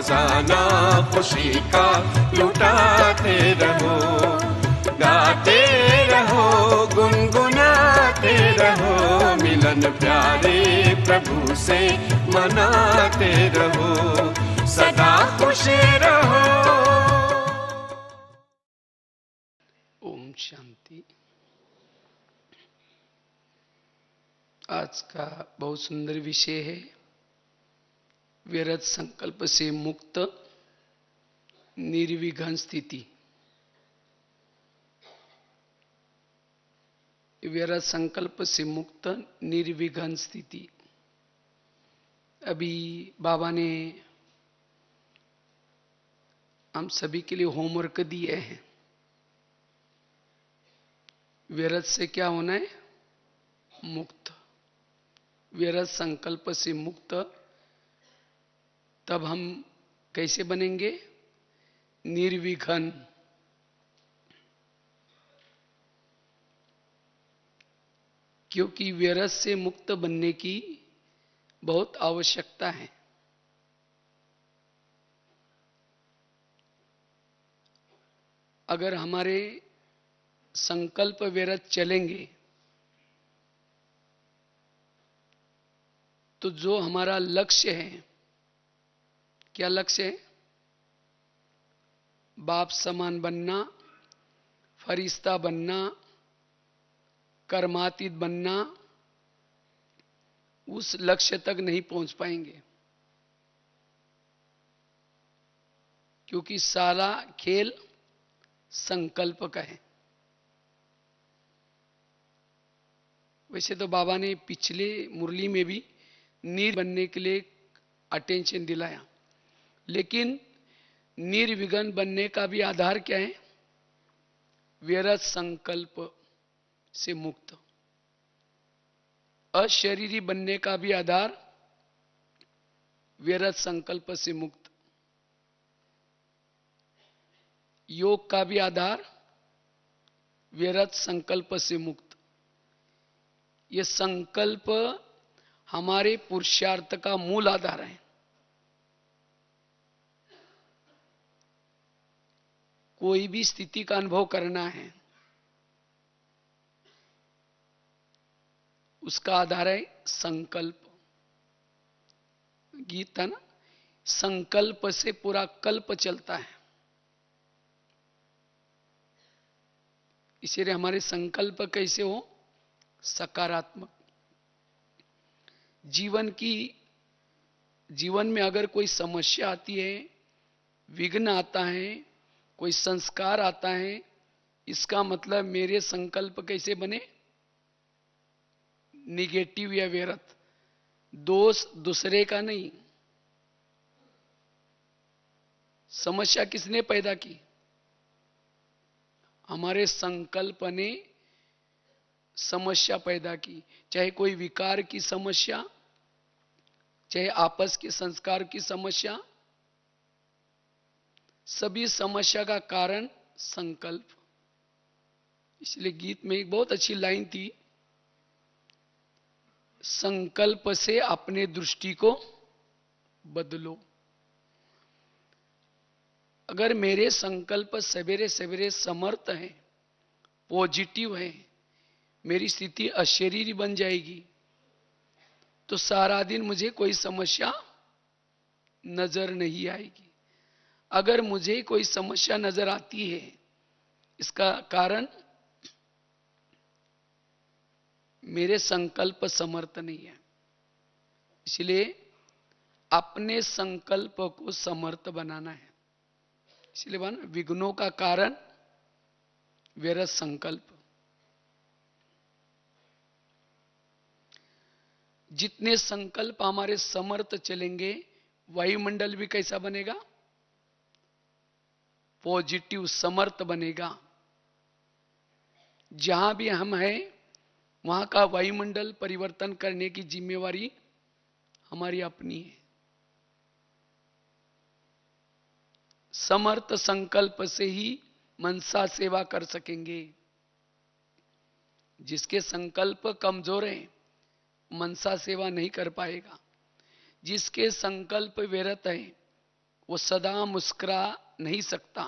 खजाना खुशी का लुटाते रहो, गाते रहो, गुनगुनाते रहो, मिलन प्यारे प्रभु से मनाते रहो, सदा खुश रहो। ओम शांति। आज का बहुत सुंदर विषय है व्यर्थ संकल्प से मुक्त निर्विघ्न स्थिति। व्यर्थ संकल्प से मुक्त निर्विघ्न स्थिति। अभी बाबा ने हम सभी के लिए होमवर्क दिए हैं। व्यर्थ से क्या होना है? मुक्त। व्यर्थ संकल्प से मुक्त। तब हम कैसे बनेंगे? निर्विघ्न। क्योंकि व्यर्थ से मुक्त बनने की बहुत आवश्यकता है। अगर हमारे संकल्प व्यर्थ चलेंगे तो जो हमारा लक्ष्य है, क्या लक्ष्य है? बाप समान बनना, फरिश्ता बनना, कर्मातीत बनना, उस लक्ष्य तक नहीं पहुंच पाएंगे। क्योंकि सारा खेल संकल्प का है। वैसे तो बाबा ने पिछले मुरली में भी बनने के लिए अटेंशन दिलाया, लेकिन निर्विघ्न बनने का भी आधार क्या है? व्यर्थ संकल्प से मुक्त। अशरीरी बनने का भी आधार व्यर्थ संकल्प से मुक्त। योग का भी आधार व्यर्थ संकल्प से मुक्त। यह संकल्प हमारे पुरुषार्थ का मूल आधार है। कोई भी स्थिति का अनुभव करना है, उसका आधार है संकल्प। गीत है ना, संकल्प से पूरा कल्प चलता है। इसलिए हमारे संकल्प कैसे हो? सकारात्मक। जीवन में अगर कोई समस्या आती है, विघ्न आता है, कोई संस्कार आता है, इसका मतलब मेरे संकल्प कैसे बने? निगेटिव या व्यर्थ। दोष दूसरे का नहीं। समस्या किसने पैदा की? हमारे संकल्प ने समस्या पैदा की। चाहे कोई विकार की समस्या, चाहे आपस के संस्कार की समस्या, सभी समस्या का कारण संकल्प। इसलिए गीत में एक बहुत अच्छी लाइन थी, संकल्प से अपने दृष्टि को बदलो। अगर मेरे संकल्प सवेरे सवेरे समर्थ हैं, पॉजिटिव हैं, मेरी स्थिति अशरीरी बन जाएगी, तो सारा दिन मुझे कोई समस्या नजर नहीं आएगी। अगर मुझे कोई समस्या नजर आती है, इसका कारण मेरे संकल्प समर्थ नहीं है। इसलिए अपने संकल्प को समर्थ बनाना है। इसलिए बना विघ्नों का कारण व्यर्थ संकल्प। जितने संकल्प हमारे समर्थ चलेंगे, वायुमंडल भी कैसा बनेगा? पॉजिटिव, समर्थ बनेगा। जहां भी हम हैं, वहां का वायुमंडल परिवर्तन करने की जिम्मेवारी हमारी अपनी है। समर्थ संकल्प से ही मनसा सेवा कर सकेंगे। जिसके संकल्प कमजोर हैं, मनसा सेवा नहीं कर पाएगा। जिसके संकल्प व्यर्थ हैं, वो सदा मुस्कुरा नहीं सकता,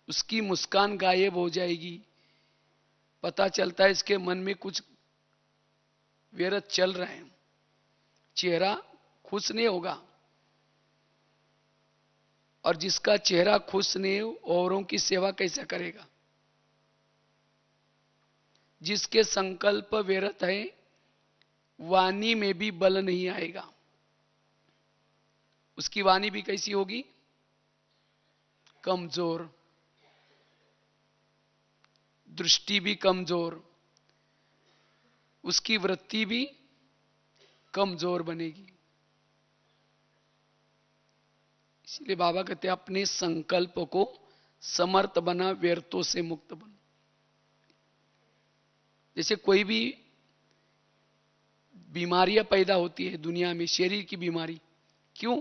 उसकी मुस्कान गायब हो जाएगी। पता चलता है इसके मन में कुछ व्यर्थ चल रहा है, चेहरा खुश नहीं होगा। और जिसका चेहरा खुश नहीं हो, औरों की सेवा कैसे करेगा? जिसके संकल्प व्यर्थ है, वाणी में भी बल नहीं आएगा। उसकी वाणी भी कैसी होगी? कमजोर, दृष्टि भी कमजोर, उसकी वृत्ति भी कमजोर बनेगी। इसलिए बाबा कहते हैं अपने संकल्प को समर्थ बना, व्यर्थों से मुक्त बना। जैसे कोई भी बीमारियां पैदा होती है दुनिया में, शरीर की बीमारी, क्यों?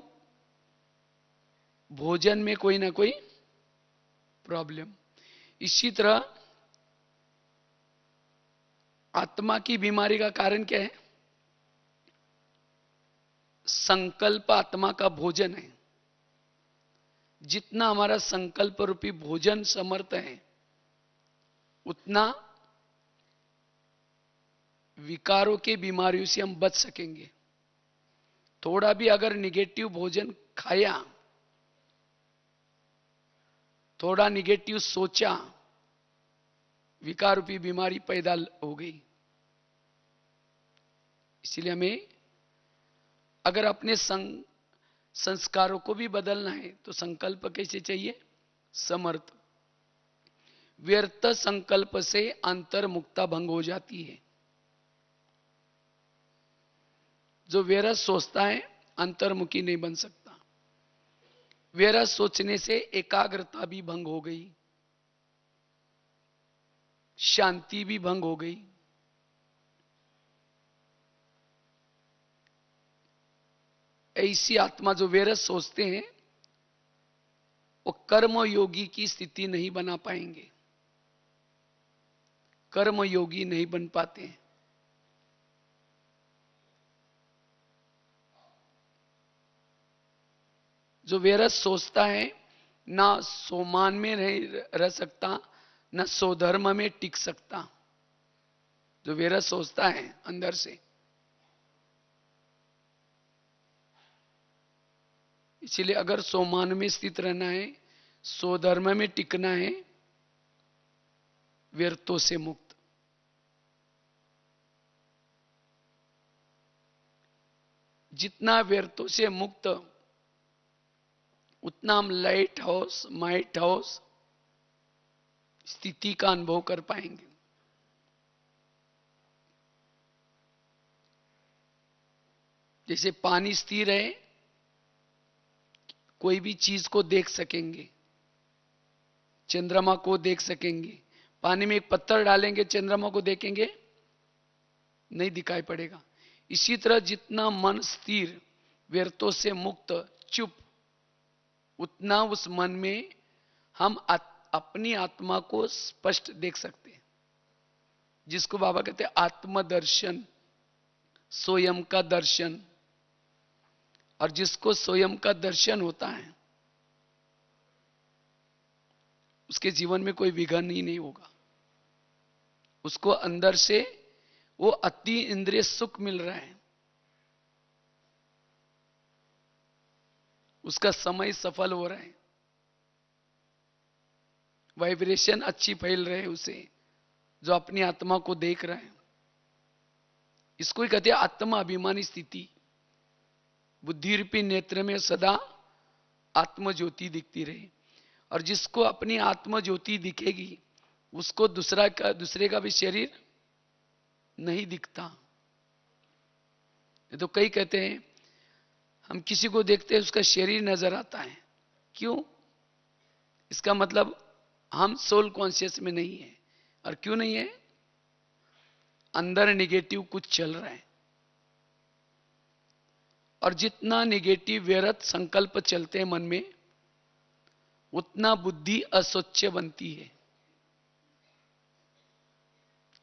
भोजन में कोई ना कोई प्रॉब्लम। इसी तरह आत्मा की बीमारी का कारण क्या है? संकल्प आत्मा का भोजन है। जितना हमारा संकल्प रूपी भोजन समर्थ है, उतना विकारों के बीमारियों से हम बच सकेंगे। थोड़ा भी अगर निगेटिव भोजन खाया, थोड़ा निगेटिव सोचा, विकार रूपी बीमारी पैदा हो गई। इसलिए हमें अगर अपने संस्कारों को भी बदलना है तो संकल्प कैसे चाहिए? समर्थ। व्यर्थ संकल्प से अंतर्मुक्ता भंग हो जाती है। जो व्यर्थ सोचता है अंतर्मुखी नहीं बन सकता। व्यर्थ सोचने से एकाग्रता भी भंग हो गई, शांति भी भंग हो गई। ऐसी आत्मा जो व्यर्थ सोचते हैं, वो कर्म योगी की स्थिति नहीं बना पाएंगे, कर्म योगी नहीं बन पाते हैं। जो व्यर्थ सोचता है ना सोमान में रह सकता, न स्वधर्म में टिक सकता। जो व्यर्थ सोचता है अंदर से, इसलिए अगर सोमान में स्थित रहना है, स्वधर्म में टिकना है, व्यर्थों से मुक्त। जितना व्यर्थों से मुक्त, उतना हम लाइट हाउस, माइट हाउस स्थिति का अनुभव कर पाएंगे। जैसे पानी स्थिर है, कोई भी चीज को देख सकेंगे, चंद्रमा को देख सकेंगे। पानी में एक पत्थर डालेंगे, चंद्रमा को देखेंगे? नहीं दिखाई पड़ेगा। इसी तरह जितना मन स्थिर, व्यर्थों से मुक्त, चुप, उतना उस मन में हम अपनी आत्मा को स्पष्ट देख सकते हैं, जिसको बाबा कहते हैं आत्मदर्शन, स्वयं का दर्शन। और जिसको स्वयं का दर्शन होता है, उसके जीवन में कोई विघ्न ही नहीं होगा। उसको अंदर से वो अति इंद्रिय सुख मिल रहा है, उसका समय सफल हो रहा है, वाइब्रेशन अच्छी फैल रहे उसे, जो अपनी आत्मा को देख रहा है। इसको ही कहते हैं आत्मा अभिमानी स्थिति। बुद्धि रूपी नेत्र में सदा आत्म ज्योति दिखती रहे। और जिसको अपनी आत्म ज्योति दिखेगी, उसको दूसरे का भी शरीर नहीं दिखता। तो कई कहते हैं हम किसी को देखते हैं उसका शरीर नजर आता है, क्यों? इसका मतलब हम सोल कॉन्शियस में नहीं है। और क्यों नहीं है? अंदर निगेटिव कुछ चल रहा है। और जितना निगेटिव व्यर्थ संकल्प चलते हैं मन में, उतना बुद्धि अस्वच्छ बनती है।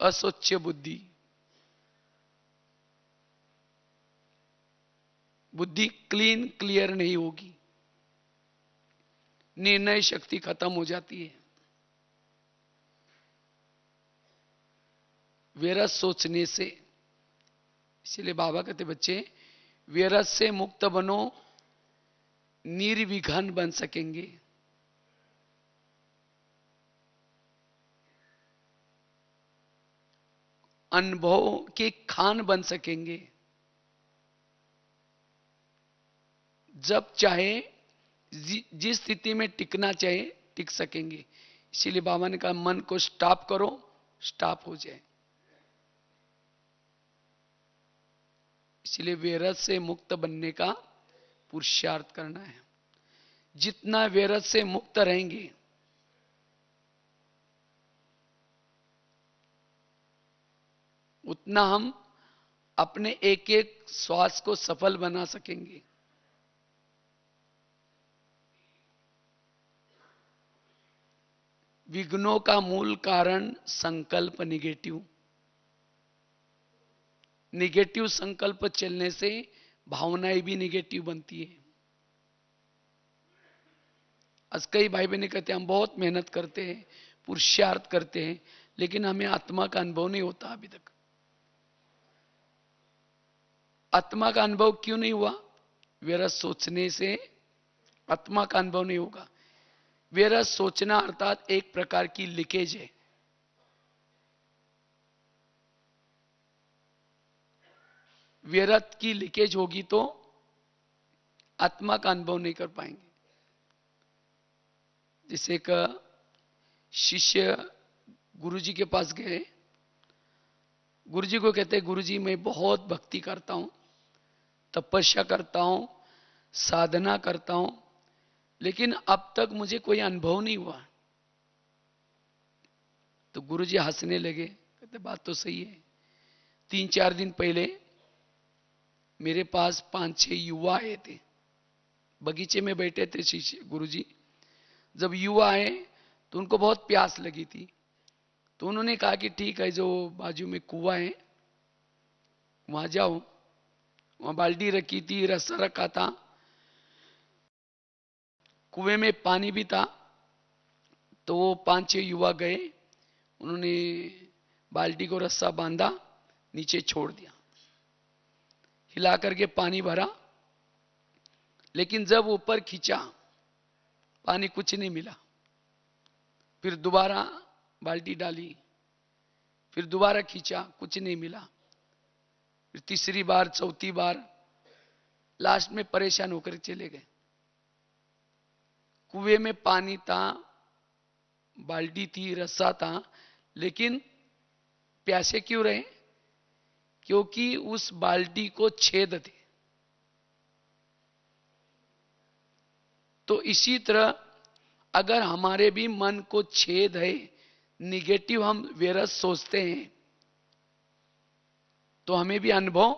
अस्वच्छ बुद्धि। बुद्धि क्लीन क्लियर नहीं होगी, निर्णय शक्ति खत्म हो जाती है। व्यर्थ सोचने से, इसलिए बाबा कहते बच्चे व्यर्थ से मुक्त बनो, निर्विघ्न बन सकेंगे। अनुभव के खान बन सकेंगे। जब चाहे जिस स्थिति में टिकना चाहे टिक सकेंगे। इसीलिए बाबा ने कहा मन को स्टॉप करो, स्टॉप हो जाए। इसलिए व्यर्थ से मुक्त बनने का पुरुषार्थ करना है। जितना व्यर्थ से मुक्त रहेंगे, उतना हम अपने एक एक श्वास को सफल बना सकेंगे। विघ्नों का मूल कारण संकल्प निगेटिव। निगेटिव संकल्प चलने से भावनाएं भी निगेटिव बनती है। आज कई भाई बहन कहते हैं हम बहुत मेहनत करते हैं, पुरुषार्थ करते हैं, लेकिन हमें आत्मा का अनुभव नहीं होता अभी तक। आत्मा का अनुभव क्यों नहीं हुआ? व्यर्थ सोचने से आत्मा का अनुभव नहीं होगा। व्यर्थ सोचना अर्थात एक प्रकार की लीकेज है। व्यर्थ की लीकेज होगी तो आत्मा का अनुभव नहीं कर पाएंगे। जैसे एक शिष्य गुरुजी के पास गए, गुरुजी को कहते गुरुजी मैं बहुत भक्ति करता हूं, तपस्या करता हूं, साधना करता हूं, लेकिन अब तक मुझे कोई अनुभव नहीं हुआ। तो गुरुजी हंसने लगे, कहते बात तो सही है। 3-4 दिन पहले मेरे पास 5-6 युवा आए थे, बगीचे में बैठे थे शिष्य गुरुजी। जब युवा आए तो उनको बहुत प्यास लगी थी, तो उन्होंने कहा कि ठीक है, जो बाजू में कुआं है वहां जाओ। वहां बाल्टी रखी थी, रस्सा रखा था, कुएं में पानी भी था। तो वो 5-6 युवा गए, उन्होंने बाल्टी को रस्सा बांधा, नीचे छोड़ दिया, हिला करके पानी भरा, लेकिन जब ऊपर खींचा पानी कुछ नहीं मिला। फिर दोबारा बाल्टी डाली, फिर दोबारा खींचा, कुछ नहीं मिला। फिर तीसरी बार, चौथी बार, लास्ट में परेशान होकर चले गए। कुएं में पानी था, बाल्टी थी, रस्सा था, लेकिन प्यासे क्यों रहे? क्योंकि उस बाल्टी को छेद थे। तो इसी तरह अगर हमारे भी मन को छेद है, निगेटिव हम व्यर्थ सोचते हैं, तो हमें भी अनुभव,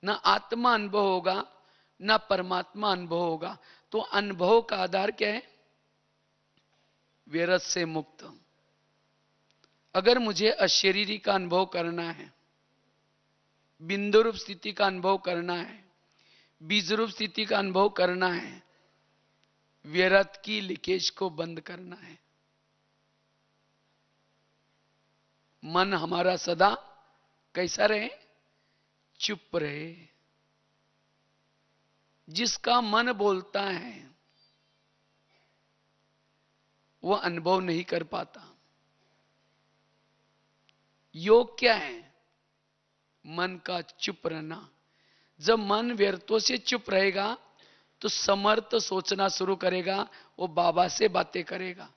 ना आत्मा अनुभव होगा, ना परमात्मा अनुभव होगा। तो अनुभव का आधार क्या है? व्यर्थ से मुक्त। अगर मुझे अशरीरी का अनुभव करना है, बिंदु रूप स्थिति का अनुभव करना है, बीज रूप स्थिति का अनुभव करना है, व्यर्थ की लीकेज को बंद करना है। मन हमारा सदा कैसा रहे? चुप रहे। जिसका मन बोलता है वो अनुभव नहीं कर पाता। योग क्या है? मन का चुप रहना। जब मन व्यर्थों से चुप रहेगा तो समर्थ सोचना शुरू करेगा, वो बाबा से बातें करेगा।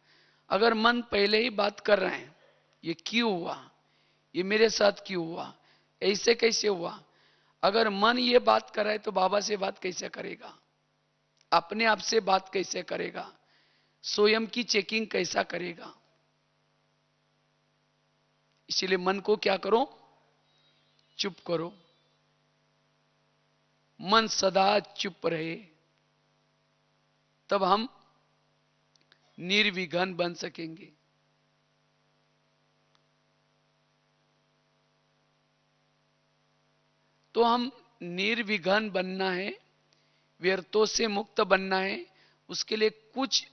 अगर मन पहले ही बात कर रहे हैं, ये क्यों हुआ, ये मेरे साथ क्यों हुआ, ऐसे कैसे हुआ, अगर मन ये बात कर रहा है तो बाबा से बात कैसे करेगा, अपने आप से बात कैसे करेगा, स्वयं की चेकिंग कैसा करेगा? इसीलिए मन को क्या करो? चुप करो। मन सदा चुप रहे, तब हम निर्विघ्न बन सकेंगे। तो हम निर्विघ्न बनना है, व्यर्थों से मुक्त बनना है, उसके लिए कुछ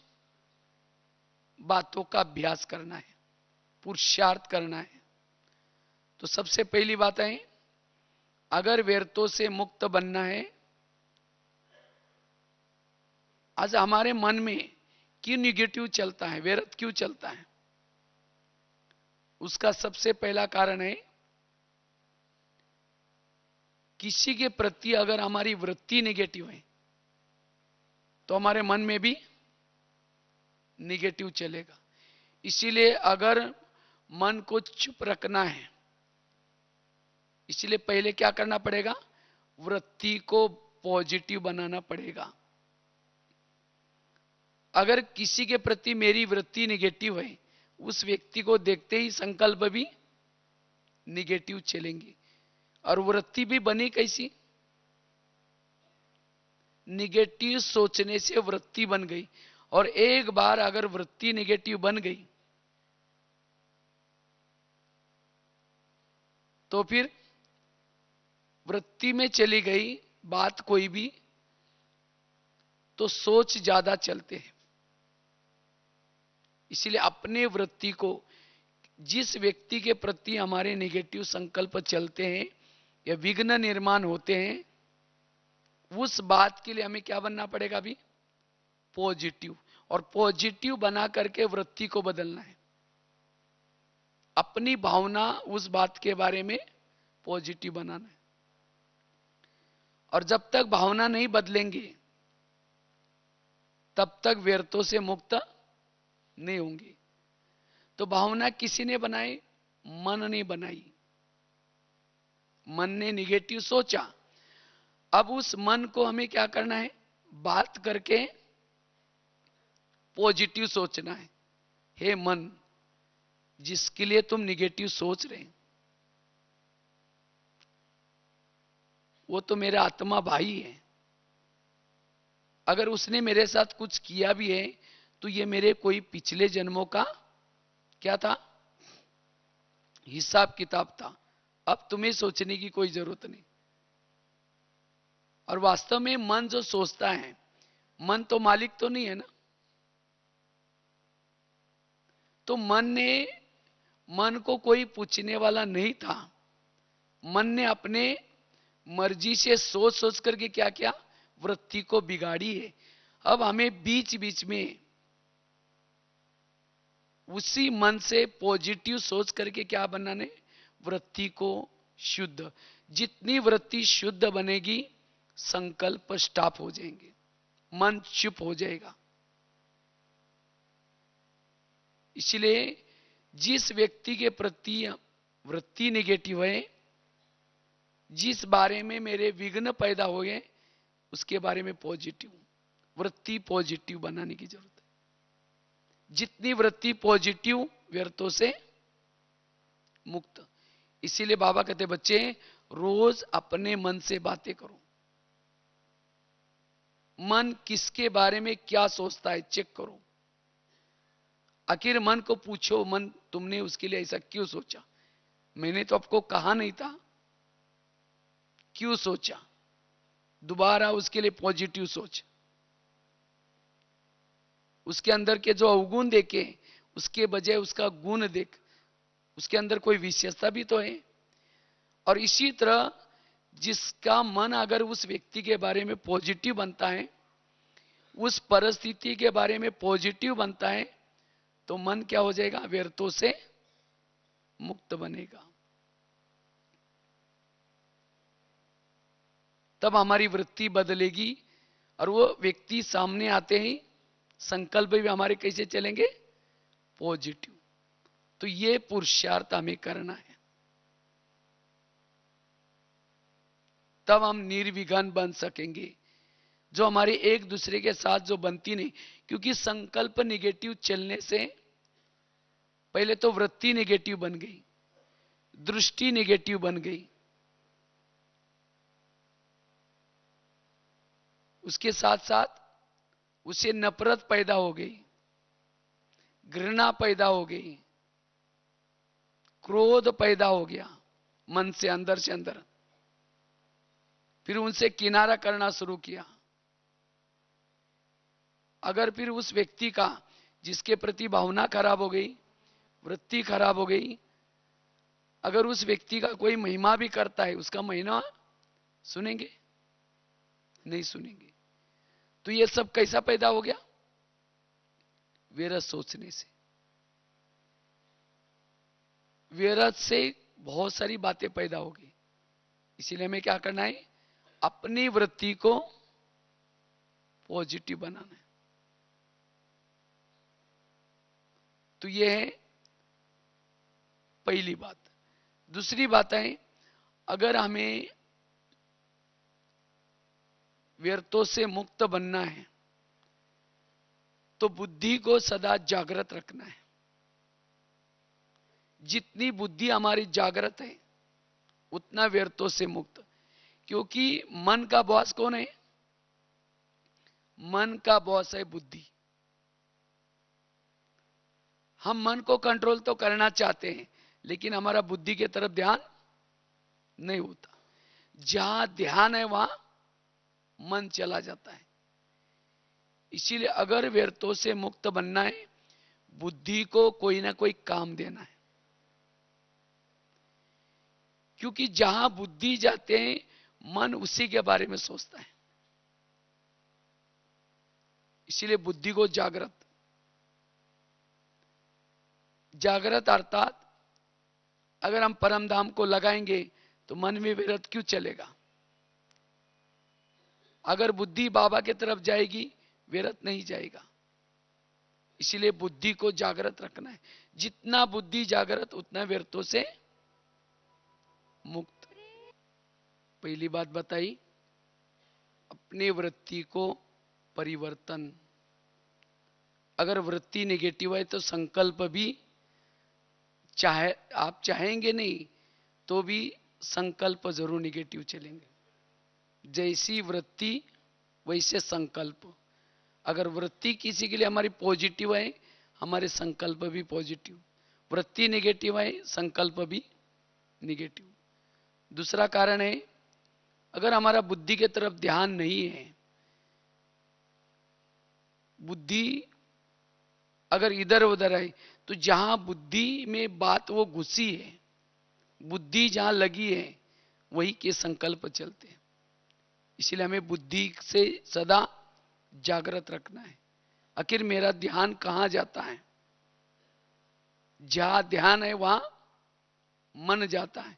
बातों का अभ्यास करना है, पुरुषार्थ करना है। तो सबसे पहली बात है, अगर व्यर्थों से मुक्त बनना है, आज हमारे मन में क्यों निगेटिव चलता है, व्यर्थ क्यों चलता है? उसका सबसे पहला कारण है, किसी के प्रति अगर हमारी वृत्ति नेगेटिव है तो हमारे मन में भी नेगेटिव चलेगा। इसीलिए अगर मन को चुप रखना है, इसलिए पहले क्या करना पड़ेगा? वृत्ति को पॉजिटिव बनाना पड़ेगा। अगर किसी के प्रति मेरी वृत्ति नेगेटिव है, उस व्यक्ति को देखते ही संकल्प भी नेगेटिव चलेंगे। और वृत्ति भी बनी कैसी? नेगेटिव सोचने से वृत्ति बन गई। और एक बार अगर वृत्ति नेगेटिव बन गई तो फिर वृत्ति में चली गई बात कोई भी, तो सोच ज्यादा चलते हैं। इसलिए अपने वृत्ति को, जिस व्यक्ति के प्रति हमारे नेगेटिव संकल्प चलते हैं या विघ्न निर्माण होते हैं, उस बात के लिए हमें क्या बनना पड़ेगा? अभी पॉजिटिव। और पॉजिटिव बना करके वृत्ति को बदलना है। अपनी भावना उस बात के बारे में पॉजिटिव बनाना है। और जब तक भावना नहीं बदलेंगे तब तक व्यर्थों से मुक्त नहीं होंगे। तो भावना किसी ने बनाई? मन ने बनाई। मन ने निगेटिव सोचा। अब उस मन को हमें क्या करना है? बात करके पॉजिटिव सोचना है। हे मन, जिसके लिए तुम निगेटिव सोच रहे, वो तो मेरा आत्मा भाई है। अगर उसने मेरे साथ कुछ किया भी है तो ये मेरे कोई पिछले जन्मों का क्या था? हिसाब किताब था। अब तुम्हें सोचने की कोई जरूरत नहीं। और वास्तव में मन जो सोचता है, मन तो मालिक तो नहीं है ना। तो मन को कोई पूछने वाला नहीं था। मन ने अपने मर्जी से सोच सोच करके क्या किया? वृत्ति को बिगाड़ी है। अब हमें बीच बीच में उसी मन से पॉजिटिव सोच करके क्या बनाने? वृत्ति को शुद्ध। जितनी वृत्ति शुद्ध बनेगी, संकल्प स्टॉप हो जाएंगे, मन चुप हो जाएगा। इसलिए जिस व्यक्ति के प्रति वृत्ति नेगेटिव है, जिस बारे में मेरे विघ्न पैदा हो गए, उसके बारे में पॉजिटिव वृत्ति पॉजिटिव बनाने की जरूरत है। जितनी वृत्ति पॉजिटिव, व्यर्थों से मुक्त। इसीलिए बाबा कहते, बच्चे रोज अपने मन से बातें करो। मन किसके बारे में क्या सोचता है चेक करो। आखिर मन को पूछो, मन तुमने उसके लिए ऐसा क्यों सोचा? मैंने तो आपको कहा नहीं था, क्यों सोचा? दोबारा उसके लिए पॉजिटिव सोच। उसके अंदर के जो अवगुण देखे, उसके बजाय उसका गुण देख। उसके अंदर कोई विशेषता भी तो है। और इसी तरह जिसका मन अगर उस व्यक्ति के बारे में पॉजिटिव बनता है, उस परिस्थिति के बारे में पॉजिटिव बनता है, तो मन क्या हो जाएगा? व्यर्थों से मुक्त बनेगा। तब हमारी वृत्ति बदलेगी और वो व्यक्ति सामने आते ही संकल्प भी हमारे कैसे चलेंगे? पॉजिटिव। तो ये पुरुषार्थ हमें करना है, तब हम निर्विघ्न बन सकेंगे। जो हमारे एक दूसरे के साथ जो बनती नहीं, क्योंकि संकल्प नेगेटिव चलने से पहले तो वृत्ति नेगेटिव बन गई, दृष्टि नेगेटिव बन गई, उसके साथ साथ उसे नफरत पैदा हो गई, घृणा पैदा हो गई, क्रोध पैदा हो गया मन से, अंदर से अंदर। फिर उनसे किनारा करना शुरू किया। अगर फिर उस व्यक्ति का, जिसके प्रति भावना खराब हो गई, वृत्ति खराब हो गई, अगर उस व्यक्ति का कोई महिमा भी करता है, उसका महिमा सुनेंगे? नहीं सुनेंगे। तो ये सब कैसा पैदा हो गया? व्यर्थ सोचने से। व्यर्थ से बहुत सारी बातें पैदा हो गई। इसीलिए हमें क्या करना है? अपनी वृत्ति को पॉजिटिव बनाना है। तो ये है पहली बात। दूसरी बात है, अगर हमें व्यर्थों से मुक्त बनना है तो बुद्धि को सदा जागृत रखना है। जितनी बुद्धि हमारी जागृत है उतना व्यर्थों से मुक्त। क्योंकि मन का बॉस कौन है? मन का बॉस है बुद्धि। हम मन को कंट्रोल तो करना चाहते हैं, लेकिन हमारा बुद्धि की तरफ ध्यान नहीं होता। जहां ध्यान है वहां मन चला जाता है। इसीलिए अगर व्यर्थों से मुक्त बनना है, बुद्धि को कोई ना कोई काम देना है। क्योंकि जहां बुद्धि जाते हैं, मन उसी के बारे में सोचता है। इसीलिए बुद्धि को जागृत, जागृत अर्थात अगर हम परम धाम को लगाएंगे तो मन में व्यर्थ क्यों चलेगा? अगर बुद्धि बाबा की तरफ जाएगी, व्यर्थ नहीं जाएगा। इसीलिए बुद्धि को जागृत रखना है। जितना बुद्धि जागृत, उतना व्यर्थों से मुक्त। पहली बात बताई, अपनी वृत्ति को परिवर्तन। अगर वृत्ति नेगेटिव है तो संकल्प भी, चाहे आप चाहेंगे नहीं तो भी संकल्प जरूर नेगेटिव चलेंगे। जैसी वृत्ति वैसे संकल्प। अगर वृत्ति किसी के लिए हमारी पॉजिटिव है, हमारे संकल्प भी पॉजिटिव। वृत्ति नेगेटिव है, संकल्प भी नेगेटिव। दूसरा कारण है, अगर हमारा बुद्धि की तरफ ध्यान नहीं है, बुद्धि अगर इधर उधर है, तो जहां बुद्धि में बात वो घुसी है, बुद्धि जहां लगी है, वही के संकल्प चलते हैं। इसलिए हमें बुद्धि से सदा जागृत रखना है। आखिर मेरा ध्यान कहां जाता है? जहां ध्यान है वहां मन जाता है।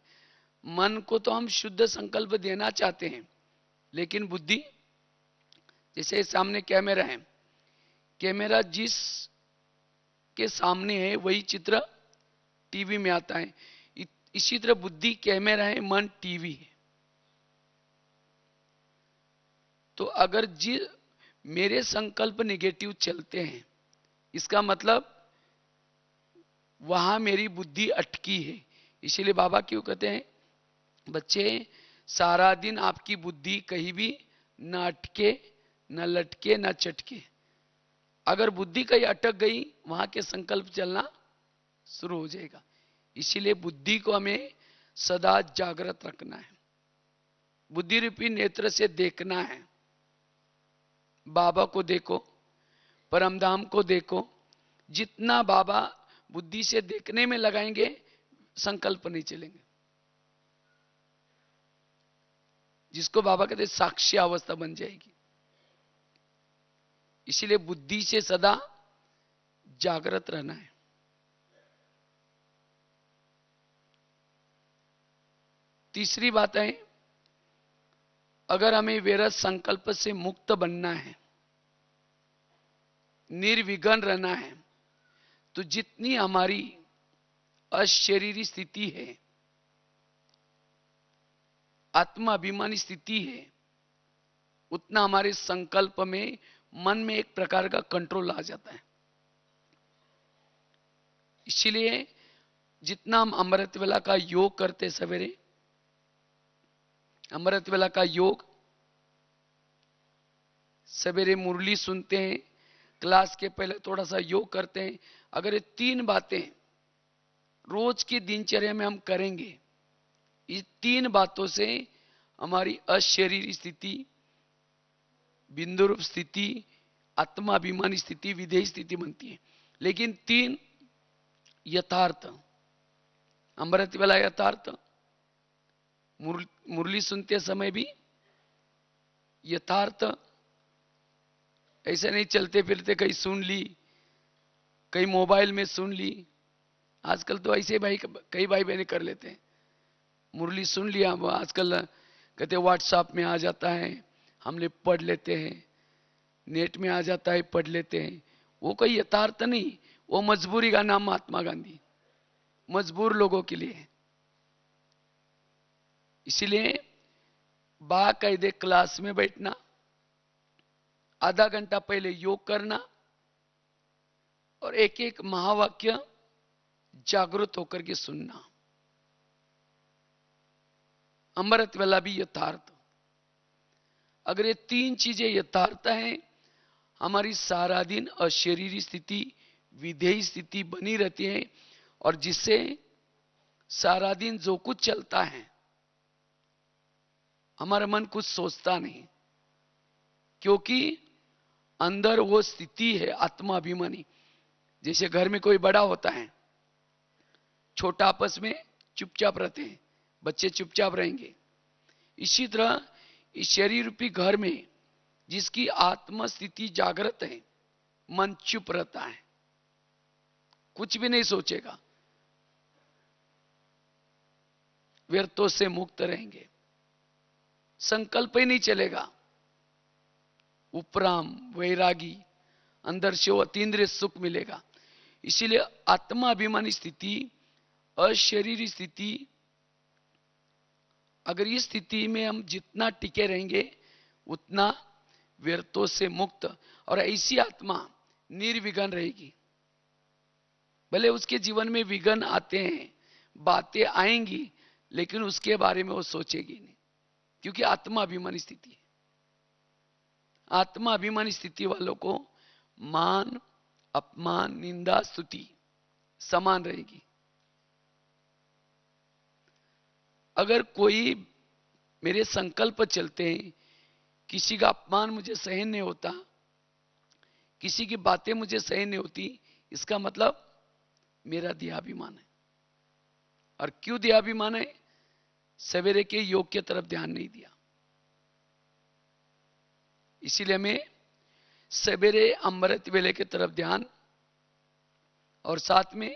मन को तो हम शुद्ध संकल्प देना चाहते हैं, लेकिन बुद्धि, जैसे सामने कैमरा है, कैमरा जिस के सामने है वही चित्र टीवी में आता है। इसी तरह बुद्धि कैमरा है, मन टीवी है। तो अगर मेरे संकल्प नेगेटिव चलते हैं, इसका मतलब वहां मेरी बुद्धि अटकी है। इसीलिए बाबा क्यों कहते हैं, बच्चे सारा दिन आपकी बुद्धि कहीं भी न अटके, न लटके, न चटके। अगर बुद्धि कहीं अटक गई, वहां के संकल्प चलना शुरू हो जाएगा। इसीलिए बुद्धि को हमें सदा जागृत रखना है। बुद्धि रूपी नेत्र से देखना है। बाबा को देखो, परमधाम को देखो। जितना बाबा बुद्धि से देखने में लगाएंगे, संकल्प नहीं चलेंगे। जिसको बाबा कहते हैं साक्षी अवस्था बन जाएगी। इसीलिए बुद्धि से सदा जागृत रहना है। तीसरी बात है, अगर हमें व्यर्थ संकल्प से मुक्त बनना है, निर्विघ्न रहना है, तो जितनी हमारी अशरीरी स्थिति है, आत्मा अभिमानी स्थिति है, उतना हमारे संकल्प में, मन में एक प्रकार का कंट्रोल आ जाता है। इसीलिए जितना हम अमृत वेला का योग करते, सवेरे अमृत वेला का योग, सवेरे मुरली सुनते हैं, क्लास के पहले थोड़ा सा योग करते हैं। अगर ये 3 बातें रोज की दिनचर्या में हम करेंगे, इस 3 बातों से हमारी अशरीरी स्थिति, बिंदु रूप स्थिति, आत्माभिमानी स्थिति, विधेय स्थिति बनती है। लेकिन 3 यथार्थ, अमृत वाला यथार्थ, मुरली सुनते समय भी यथार्थ, ऐसे नहीं चलते फिरते कहीं सुन ली, कहीं मोबाइल में सुन ली। आजकल तो ऐसे भाई कई भाई बहने कर लेते हैं, मुरली सुन लिया, आजकल कहते व्हाट्सएप में आ जाता है, हम लोग पढ़ लेते हैं, नेट में आ जाता है, पढ़ लेते हैं। वो कोई यथार्थ नहीं, वो मजबूरी का नाम महात्मा गांधी, मजबूर लोगों के लिए। इसलिए बाकायदे क्लास में बैठना, आधा घंटा पहले योग करना और एक एक महावाक्य जागृत होकर के सुनना। अमृत वाला भी यथार्थ। अगर ये 3 चीजें यथार्थ हैं, हमारी सारा दिन अशरीरी स्थिति, विधेयी स्थिति बनी रहती है, और जिससे सारा दिन जो कुछ चलता है, हमारा मन कुछ सोचता नहीं, क्योंकि अंदर वो स्थिति है आत्माभिमानी। जैसे घर में कोई बड़ा होता है, छोटा आपस में चुपचाप रहते हैं, बच्चे चुपचाप रहेंगे। इसी तरह इस शरीर रूपी घर में जिसकी आत्म स्थिति जागृत है, मन चुप रहता है, कुछ भी नहीं सोचेगा, व्यर्थों से मुक्त रहेंगे, संकल्प ही नहीं चलेगा, उपराम वैरागी, अंदर से वो अतीन्द्रिय सुख मिलेगा। इसीलिए आत्माभिमानी स्थिति, अशरीरी स्थिति, अगर इस स्थिति में हम जितना टिके रहेंगे उतना व्यर्थों से मुक्त, और ऐसी आत्मा निर्विघ्न रहेगी। भले उसके जीवन में विघ्न आते हैं, बातें आएंगी, लेकिन उसके बारे में वो सोचेगी नहीं, क्योंकि आत्माभिमानी स्थिति है। आत्माभिमानी स्थिति वालों को मान, अपमान, निंदा, स्तुति समान रहेगी। अगर कोई मेरे संकल्प चलते हैं, किसी का अपमान मुझे सहन नहीं होता, किसी की बातें मुझे सहन नहीं होती, इसका मतलब मेरा देहाभिमान है। और क्यों देहाभिमान है? सवेरे के योग की तरफ ध्यान नहीं दिया। इसीलिए हमें सवेरे अमृत वेले की तरफ ध्यान, और साथ में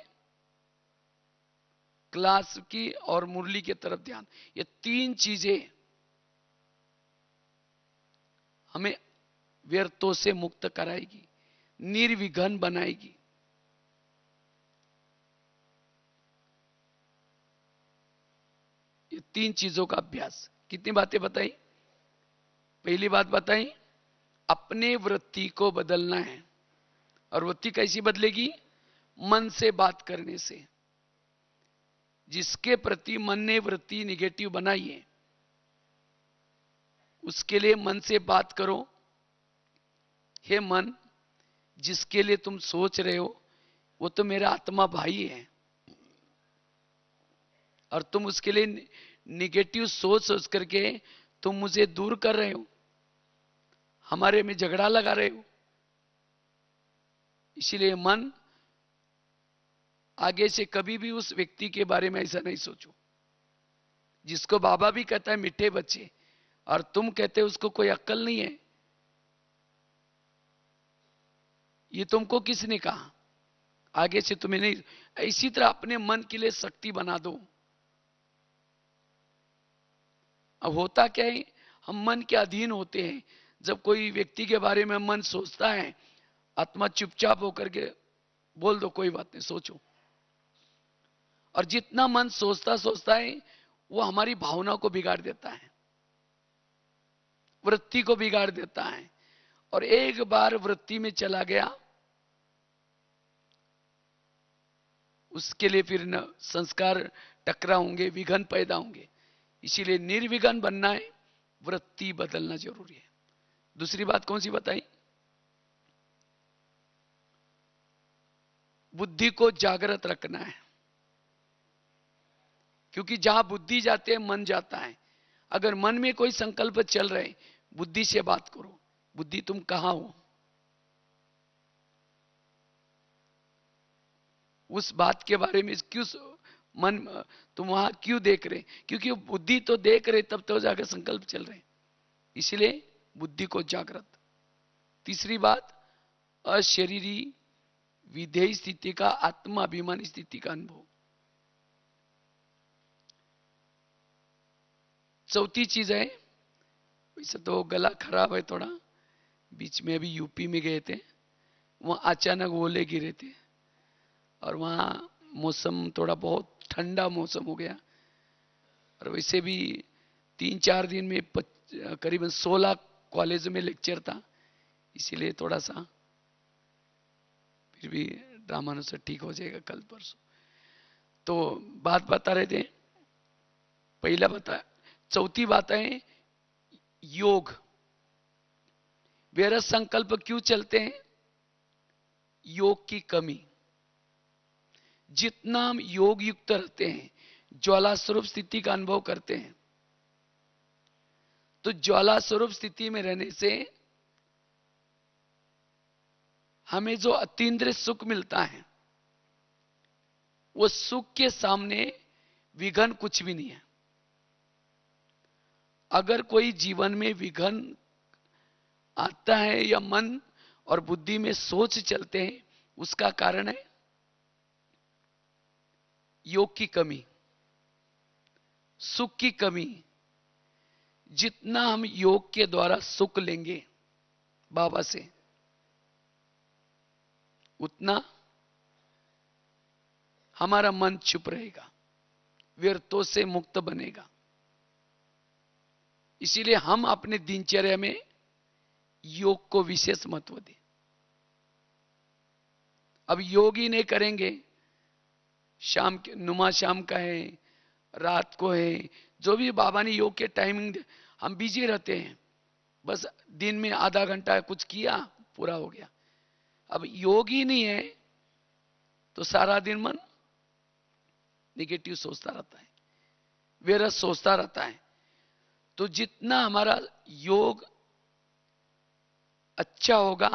क्लास की और मुरली की तरफ ध्यान। ये 3 चीजें हमें व्यर्थों से मुक्त कराएगी, निर्विघ्न बनाएगी। ये 3 चीजों का अभ्यास। कितनी बातें बताई? पहली बात बताई, अपने वृत्ति को बदलना है। और वृत्ति कैसी बदलेगी? मन से बात करने से। जिसके प्रति मन ने वृत्ति निगेटिव बनाई है, उसके लिए मन से बात करो, हे मन, जिसके लिए तुम सोच रहे हो वो तो मेरा आत्मा भाई है, और तुम उसके लिए निगेटिव सोच सोच करके तुम मुझे दूर कर रहे हो, हमारे में झगड़ा लगा रहे हो। इसीलिए मन, आगे से कभी भी उस व्यक्ति के बारे में ऐसा नहीं सोचो जिसको बाबा भी कहता है मीठे बच्चे, और तुम कहते हो उसको कोई अक्ल नहीं है। ये तुमको किसने कहा? आगे से तुम्हें नहीं। इसी तरह अपने मन के लिए शक्ति बना दो। अब होता क्या है, हम मन के अधीन होते हैं। जब कोई व्यक्ति के बारे में मन सोचता है, आत्मा चुपचाप होकर के बोल दो कोई बात नहीं, सोचो। और जितना मन सोचता सोचता है, वो हमारी भावना को बिगाड़ देता है, वृत्ति को बिगाड़ देता है। और एक बार वृत्ति में चला गया, उसके लिए फिर न संस्कार टकरा होंगे, विघ्न पैदा होंगे। इसीलिए निर्विघ्न बनना है, वृत्ति बदलना जरूरी है। दूसरी बात कौन सी बताई? बुद्धि को जागृत रखना है, क्योंकि जहां बुद्धि जाते है मन जाता है। अगर मन में कोई संकल्प चल रहे, बुद्धि से बात करो, बुद्धि तुम कहां हो, उस बात के बारे में क्यों मन तुम वहां क्यों देख रहे? क्योंकि बुद्धि तो देख रहे, तब तो जाकर संकल्प चल रहे, इसलिए बुद्धि को जागृत। तीसरी बात, अशरीरी विधेय स्थिति का, आत्माभिमानी स्थिति का अनुभव। चौथी चीज है, वैसे तो गला खराब है थोड़ा, बीच में अभी यूपी में गए थे, वहां अचानक ओले गिरे थे और वहां मौसम थोड़ा बहुत ठंडा मौसम हो गया, और वैसे भी 3-4 दिन में करीबन 16 कॉलेज में लेक्चर था, इसीलिए थोड़ा सा, फिर भी ड्रामानुसार ठीक हो जाएगा कल परसों। तो बात बता रहे थे, पहला बता, चौथी बात है योग। वेरस संकल्प क्यों चलते हैं? योग की कमी। जितना हम योग युक्त रहते हैं, ज्वाला स्वरूप स्थिति का अनुभव करते हैं, तो ज्वाला स्वरूप स्थिति में रहने से हमें जो अतीन्द्रिय सुख मिलता है, वो सुख के सामने विघन कुछ भी नहीं है। अगर कोई जीवन में विघन आता है या मन और बुद्धि में सोच चलते हैं, उसका कारण है योग की कमी, सुख की कमी। जितना हम योग के द्वारा सुख लेंगे बाबा से, उतना हमारा मन चुप रहेगा, व्यर्थों से मुक्त बनेगा। इसीलिए हम अपने दिनचर्या में योग को विशेष महत्व दें। अब योग ही नहीं करेंगे, शाम के नुमा शाम का है, रात को है, जो भी बाबा ने योग के टाइमिंग, हम बिजी रहते हैं, बस दिन में आधा घंटा कुछ किया, पूरा हो गया। अब योग ही नहीं है तो सारा दिन मन नेगेटिव सोचता रहता है, वेरस सोचता रहता है। तो जितना हमारा योग अच्छा होगा,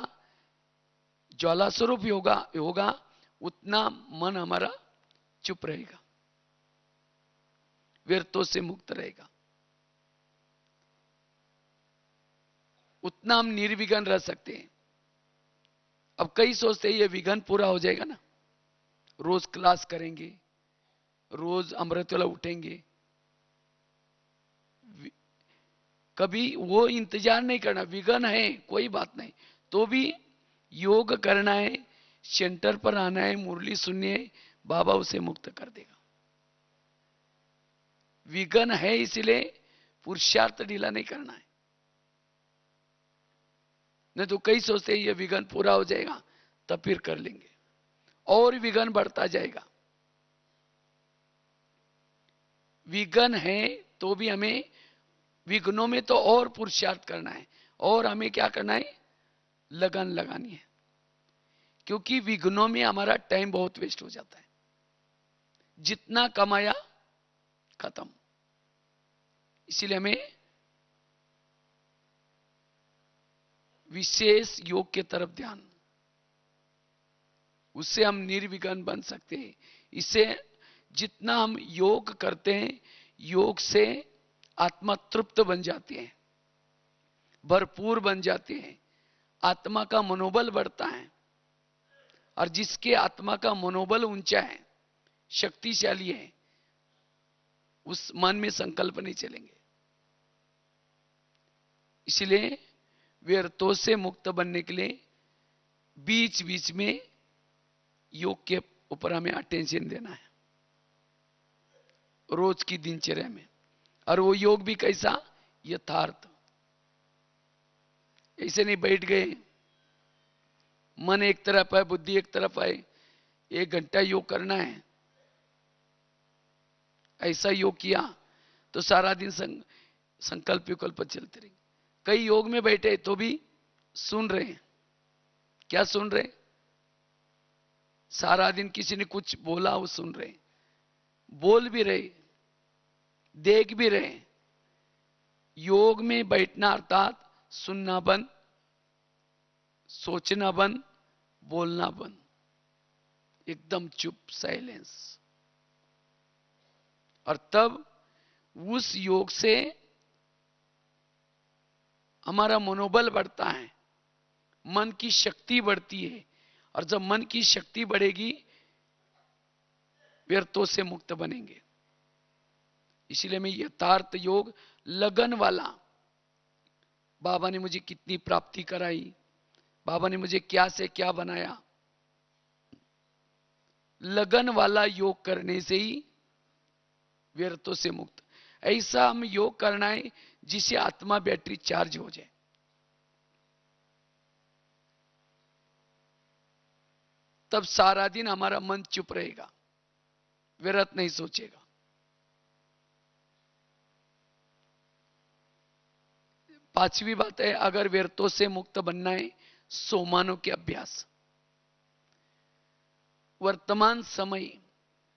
ज्वाला स्वरूप होगा, उतना मन हमारा चुप रहेगा, व्यर्थों से मुक्त रहेगा, उतना हम निर्विघ्न रह सकते हैं। अब कई सोचते हैं ये विघ्न पूरा हो जाएगा ना, रोज क्लास करेंगे, रोज अमृतवेला उठेंगे, कभी वो इंतजार नहीं करना, विघ्न है कोई बात नहीं, तो भी योग करना है, सेंटर पर आना है, मुरली सुननी है, बाबा उसे मुक्त कर देगा। विघ्न है इसलिए पुरुषार्थ ढीला नहीं करना है, नहीं तो कई सोचते हैं ये विघ्न पूरा हो जाएगा तब फिर कर लेंगे, और विघ्न बढ़ता जाएगा। विघ्न है तो भी हमें विघ्नों में तो और पुरुषार्थ करना है, और हमें क्या करना है, लगन लगानी है, क्योंकि विघ्नों में हमारा टाइम बहुत वेस्ट हो जाता है, जितना कमाया खत्म। इसीलिए हमें विशेष योग के तरफ ध्यान, उससे हम निर्विघ्न बन सकते हैं। इससे जितना हम योग करते हैं, योग से आत्मा तृप्त बन जाती है, भरपूर बन जाती है, आत्मा का मनोबल बढ़ता है, और जिसके आत्मा का मनोबल ऊंचा है, शक्तिशाली है, उस मन में संकल्प नहीं चलेंगे। इसलिए व्यर्थों से मुक्त बनने के लिए बीच बीच में योग के ऊपर हमें अटेंशन देना है, रोज की दिनचर्या में। और वो योग भी कैसा, यथार्थ। ऐसे नहीं बैठ गए, मन एक तरफ है, बुद्धि एक तरफ है, 1 घंटा योग करना है, ऐसा योग किया तो सारा दिन संकल्प विकल्प चलते रहेंगे। कई योग में बैठे तो भी सुन रहे हैं, क्या सुन रहे? सारा दिन किसी ने कुछ बोला, वो सुन रहे, बोल भी रहे, देख भी रहे, योग में बैठना अर्थात सुनना बंद, सोचना बंद, बोलना बंद, एकदम चुप, साइलेंस। और तब उस योग से हमारा मनोबल बढ़ता है, मन की शक्ति बढ़ती है। और जब मन की शक्ति बढ़ेगी, व्यर्थों से मुक्त बनेंगे। इसलिए मैं यथार्थ योग लगन वाला, बाबा ने मुझे कितनी प्राप्ति कराई, बाबा ने मुझे क्या से क्या बनाया, लगन वाला योग करने से ही व्यर्थों से मुक्त। ऐसा हम योग करना है जिससे आत्मा बैटरी चार्ज हो जाए। तब सारा दिन हमारा मन चुप रहेगा, व्यर्थ नहीं सोचेगा। पांचवी बात है, अगर व्यर्थों से मुक्त बनना है, सोमानों के अभ्यास। वर्तमान समय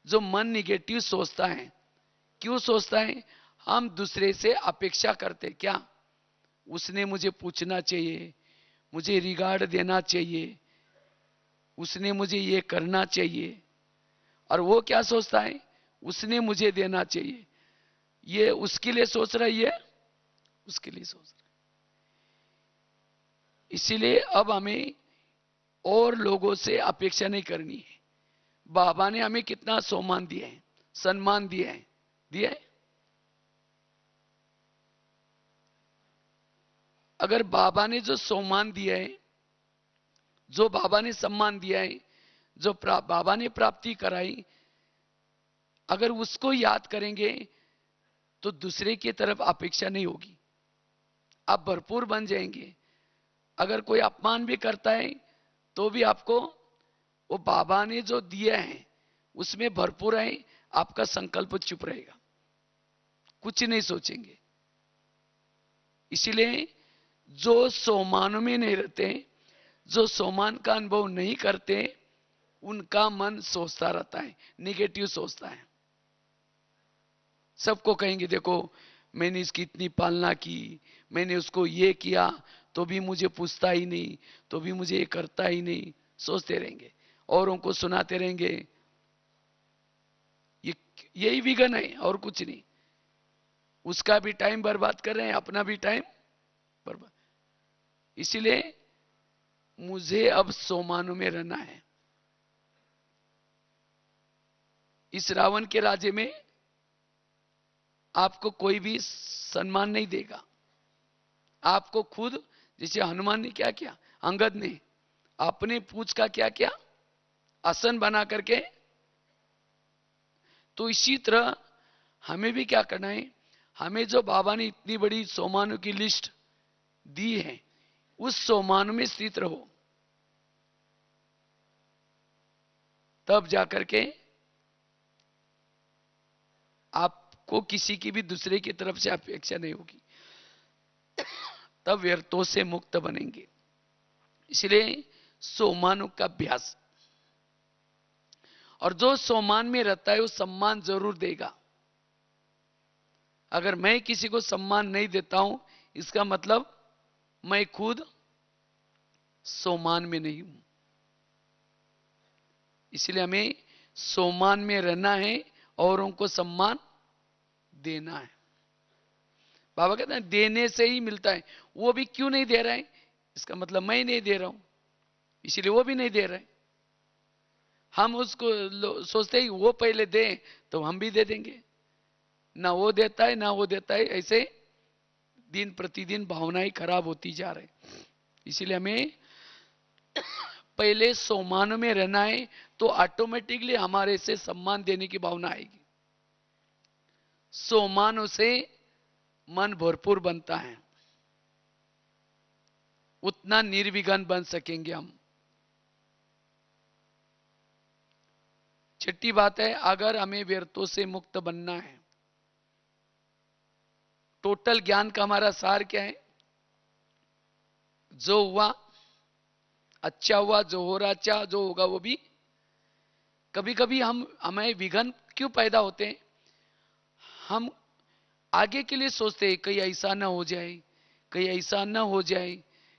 जो मन निगेटिव सोचता है, क्यों सोचता है? हम दूसरे से अपेक्षा करते, क्या उसने मुझे पूछना चाहिए, मुझे रिगार्ड देना चाहिए, उसने मुझे ये करना चाहिए। और वो क्या सोचता है? उसने मुझे देना चाहिए। ये उसके लिए सोच रहा है, ये उसके लिए सोच रहा है। इसीलिए अब हमें और लोगों से अपेक्षा नहीं करनी है। बाबा ने हमें कितना सम्मान दिया है, सम्मान दिया है, दिया है। अगर बाबा ने जो सम्मान दिया है, जो बाबा ने सम्मान दिया है, जो बाबा ने प्राप्ति कराई, अगर उसको याद करेंगे तो दूसरे की तरफ अपेक्षा नहीं होगी, आप भरपूर बन जाएंगे। अगर कोई अपमान भी करता है तो भी आपको वो बाबा ने जो दिया है उसमें भरपूर है, आपका संकल्प चुप रहेगा, कुछ नहीं सोचेंगे। इसीलिए जो सम्मान में नहीं रहते, जो सम्मान का अनुभव नहीं करते, उनका मन सोचता रहता है, निगेटिव सोचता है। सबको कहेंगे, देखो मैंने इसकी इतनी पालना की, मैंने उसको ये किया तो भी मुझे पूछता ही नहीं, तो भी मुझे ये करता ही नहीं, सोचते रहेंगे, औरों को सुनाते रहेंगे। यही विघन है और कुछ नहीं। उसका भी टाइम बर्बाद कर रहे हैं, अपना भी टाइम बर्बाद। इसीलिए मुझे अब सोमानों में रहना है। इस रावण के राज्य में आपको कोई भी सम्मान नहीं देगा। आपको खुद, जैसे हनुमान ने क्या किया, अंगद ने अपने पूंछ का क्या किया, आसन बना करके। तो इसी तरह हमें भी क्या करना है, हमें जो बाबा ने इतनी बड़ी सम्मानों की लिस्ट दी है, उस सम्मान में स्थित रहो, तब जाकर के आपको किसी की भी दूसरे की तरफ से अपेक्षा नहीं होगी, तब व्यर्थों से मुक्त बनेंगे। इसलिए सम्मानों का अभ्यास। और जो सम्मान में रहता है वो सम्मान जरूर देगा। अगर मैं किसी को सम्मान नहीं देता हूं, इसका मतलब मैं खुद सम्मान में नहीं हूं। इसलिए हमें सम्मान में रहना है, औरों को सम्मान देना है। बाबा कहते हैं देने से ही मिलता है। वो भी क्यों नहीं दे रहे हैं, इसका मतलब मैं नहीं दे रहा हूं, इसलिए वो भी नहीं दे रहे। हम उसको सोचते ही वो पहले दे तो हम भी दे देंगे, ना वो देता है ना वो देता है, ऐसे दिन प्रतिदिन भावनाएं खराब होती जा रही। इसीलिए हमें पहले सम्मान में रहना है, तो ऑटोमेटिकली हमारे से सम्मान देने की भावना आएगी। सम्मानों से मन भरपूर बनता है, उतना निर्विघ्न बन सकेंगे हम। छठी बात है, अगर हमें व्यर्थों से मुक्त बनना है, टोटल ज्ञान का हमारा सार क्या है? जो हुआ अच्छा हुआ, जो हो रहा अच्छा, जो होगा वो भी। कभी कभी हमें विघ्न क्यों पैदा होते हैं? हम आगे के लिए सोचते हैं कहीं ऐसा ना हो जाए, कहीं ऐसा ना हो जाए,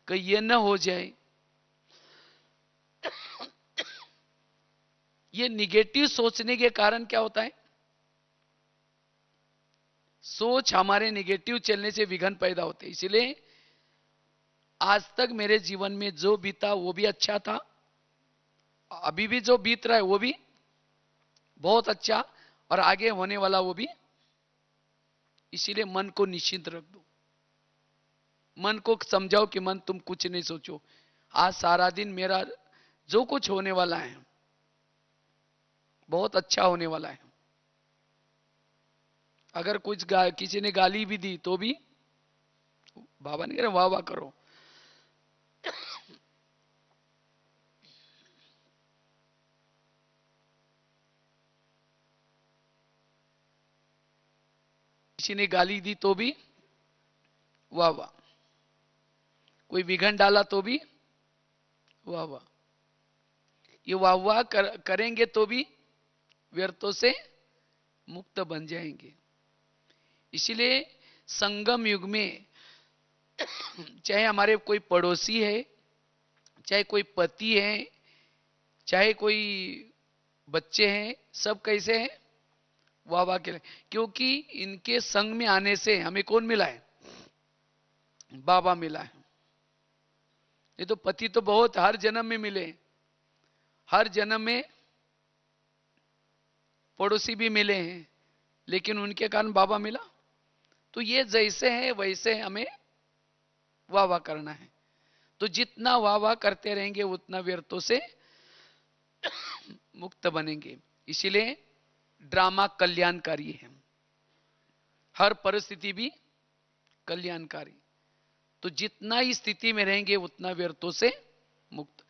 कहीं ये ना हो जाए। ये निगेटिव सोचने के कारण क्या होता है, सोच हमारे निगेटिव चलने से विघ्न पैदा होते हैं। इसलिए आज तक मेरे जीवन में जो बीता वो भी अच्छा था, अभी भी जो बीत रहा है वो भी बहुत अच्छा, और आगे होने वाला वो भी। इसीलिए मन को निश्चिंत रख दो, मन को समझाओ कि मन तुम कुछ नहीं सोचो, आज सारा दिन मेरा जो कुछ होने वाला है बहुत अच्छा होने वाला है। अगर कुछ किसी ने गाली भी दी तो भी बाबा ने कह रहे वाह वाह करो। किसी ने गाली दी तो भी वाह वाह, कोई विघन डाला तो भी वाह वाह। ये वाह वाह करेंगे तो भी व्यर्थों से मुक्त बन जाएंगे। इसीलिए संगम युग में चाहे हमारे कोई पड़ोसी है, चाहे कोई पति है, चाहे कोई बच्चे हैं, सब कैसे हैं, वाह वाह के लिए। क्योंकि इनके संग में आने से हमें कौन मिला है, बाबा मिला है। ये तो पति तो बहुत हर जन्म में मिले, हर जन्म में पड़ोसी भी मिले हैं, लेकिन उनके कारण बाबा मिला। तो ये जैसे है वैसे हमें वाह वाह करना है। तो जितना वाह वाह करते रहेंगे उतना व्यर्थों से मुक्त बनेंगे। इसीलिए ड्रामा कल्याणकारी है, हर परिस्थिति भी कल्याणकारी। तो जितना ही स्थिति में रहेंगे उतना व्यर्थों से मुक्त।